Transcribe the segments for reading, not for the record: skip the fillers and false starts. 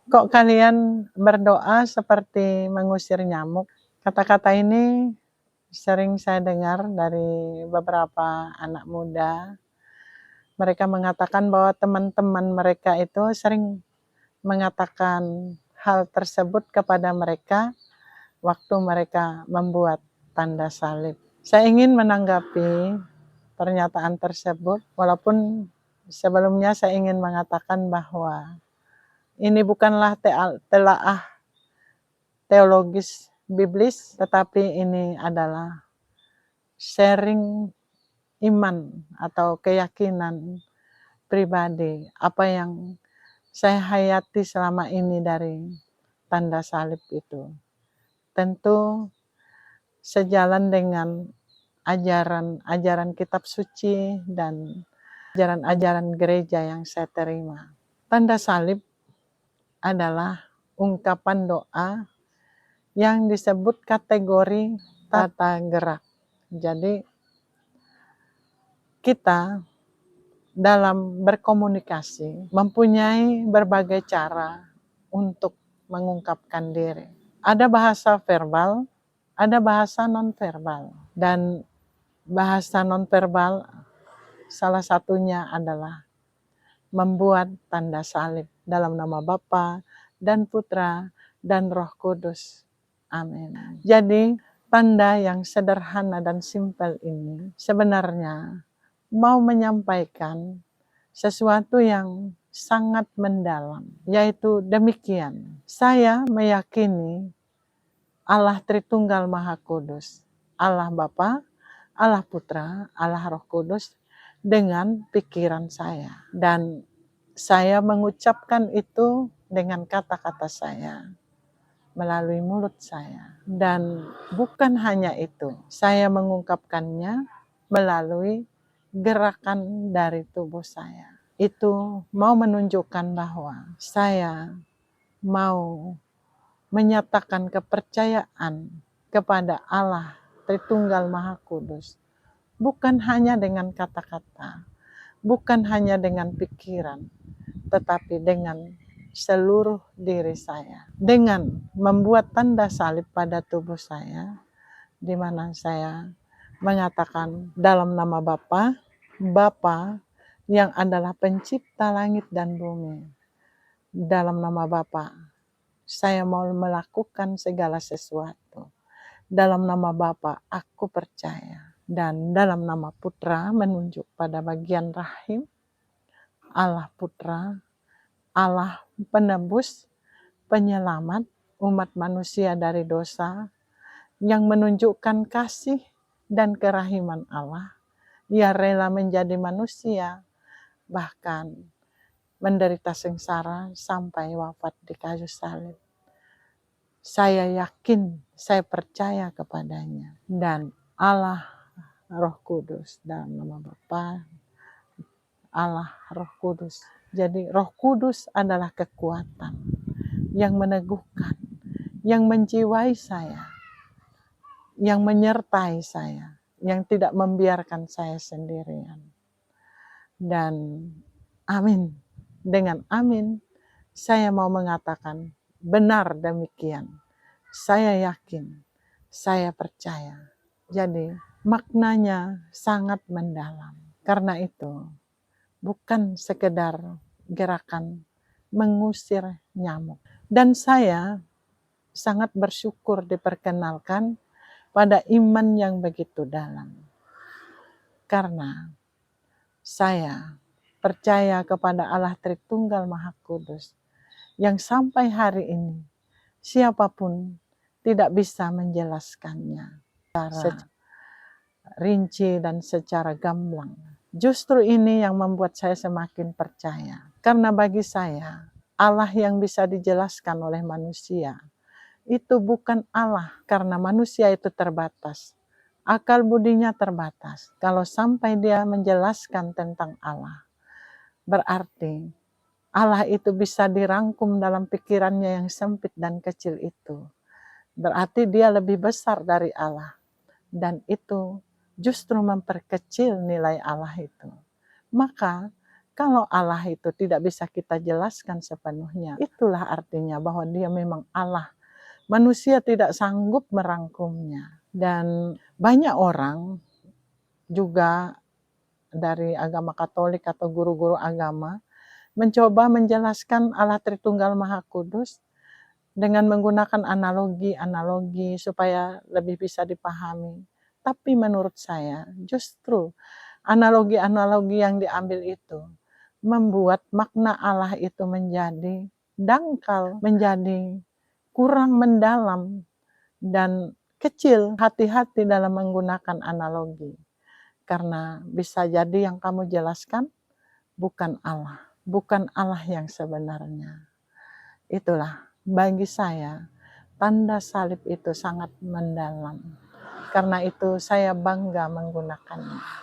Kok kalian berdoa seperti mengusir nyamuk? Kata-kata ini sering saya dengar dari beberapa anak muda. Mereka mengatakan bahwa teman-teman mereka itu sering mengatakan hal tersebut kepada mereka waktu mereka membuat tanda salib. Saya ingin menanggapi pernyataan tersebut, walaupun sebelumnya saya ingin mengatakan bahwa ini bukanlah telaah teologis biblis, tetapi ini adalah sharing iman atau keyakinan pribadi, apa yang saya hayati selama ini dari tanda salib itu. Tentu sejalan dengan ajaran-ajaran kitab suci dan ajaran-ajaran gereja yang saya terima. Tanda salib adalah ungkapan doa yang disebut kategori tata gerak. Jadi kita dalam berkomunikasi mempunyai berbagai cara untuk mengungkapkan diri. Ada bahasa verbal, ada bahasa nonverbal. Dan bahasa nonverbal salah satunya adalah membuat tanda salib dalam nama Bapa dan Putra dan Roh Kudus. Amin. Jadi tanda yang sederhana dan simpel ini sebenarnya mau menyampaikan sesuatu yang sangat mendalam, yaitu demikian. Saya meyakini Allah Tritunggal Maha Kudus, Allah Bapa, Allah Putra, Allah Roh Kudus dengan pikiran saya. Dan saya mengucapkan itu dengan kata-kata saya, melalui mulut saya. Dan bukan hanya itu, saya mengungkapkannya melalui gerakan dari tubuh saya. Itu mau menunjukkan bahwa saya mau menyatakan kepercayaan kepada Allah Tritunggal Maha Kudus. Bukan hanya dengan kata-kata, bukan hanya dengan pikiran, tetapi dengan seluruh diri saya. Dengan membuat tanda salib pada tubuh saya, di mana saya mengatakan dalam nama Bapa, Bapa yang adalah pencipta langit dan bumi. Dalam nama Bapa, saya mau melakukan segala sesuatu. Dalam nama Bapa, aku percaya. Dan dalam nama Putra menunjuk pada bagian rahim, Allah Putra, Allah penebus, penyelamat umat manusia dari dosa, yang menunjukkan kasih dan kerahiman Allah. Ia rela menjadi manusia, bahkan menderita sengsara sampai wafat di kayu salib. Saya yakin, saya percaya kepadanya. Dan Allah Roh Kudus, dalam nama Bapa, Allah Roh Kudus. Jadi Roh Kudus adalah kekuatan yang meneguhkan, yang menjiwai saya, yang menyertai saya, yang tidak membiarkan saya sendirian. Dan amin. Dengan amin, saya mau mengatakan benar demikian. Saya yakin, saya percaya. Jadi maknanya sangat mendalam. Karena itu bukan sekedar gerakan mengusir nyamuk. Dan saya sangat bersyukur diperkenalkan pada iman yang begitu dalam. Karena saya percaya kepada Allah Tritunggal Maha Kudus yang sampai hari ini siapapun tidak bisa menjelaskannya secara rinci dan secara gamblang. Justru ini yang membuat saya semakin percaya. Karena bagi saya, Allah yang bisa dijelaskan oleh manusia itu bukan Allah, karena manusia itu terbatas. Akal budinya terbatas. Kalau sampai dia menjelaskan tentang Allah, berarti Allah itu bisa dirangkum dalam pikirannya yang sempit dan kecil itu. Berarti dia lebih besar dari Allah. Dan itu justru memperkecil nilai Allah itu. Maka Kalau Allah itu tidak bisa kita jelaskan sepenuhnya, itulah artinya bahwa Dia memang Allah. Manusia tidak sanggup merangkumnya. Dan banyak orang juga dari agama Katolik atau guru-guru agama mencoba menjelaskan Allah Tritunggal Maha Kudus dengan menggunakan analogi-analogi supaya lebih bisa dipahami. Tapi menurut saya justru analogi-analogi yang diambil itu membuat makna Allah itu menjadi dangkal, menjadi kurang mendalam dan kecil. Hati-hati dalam menggunakan analogi. Karena bisa jadi yang kamu jelaskan bukan Allah. Bukan Allah yang sebenarnya. Itulah bagi saya tanda salib itu sangat mendalam. Karena itu saya bangga menggunakannya.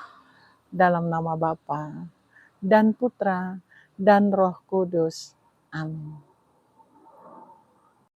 Dalam nama Bapa dan Putra dan Roh Kudus. Amin.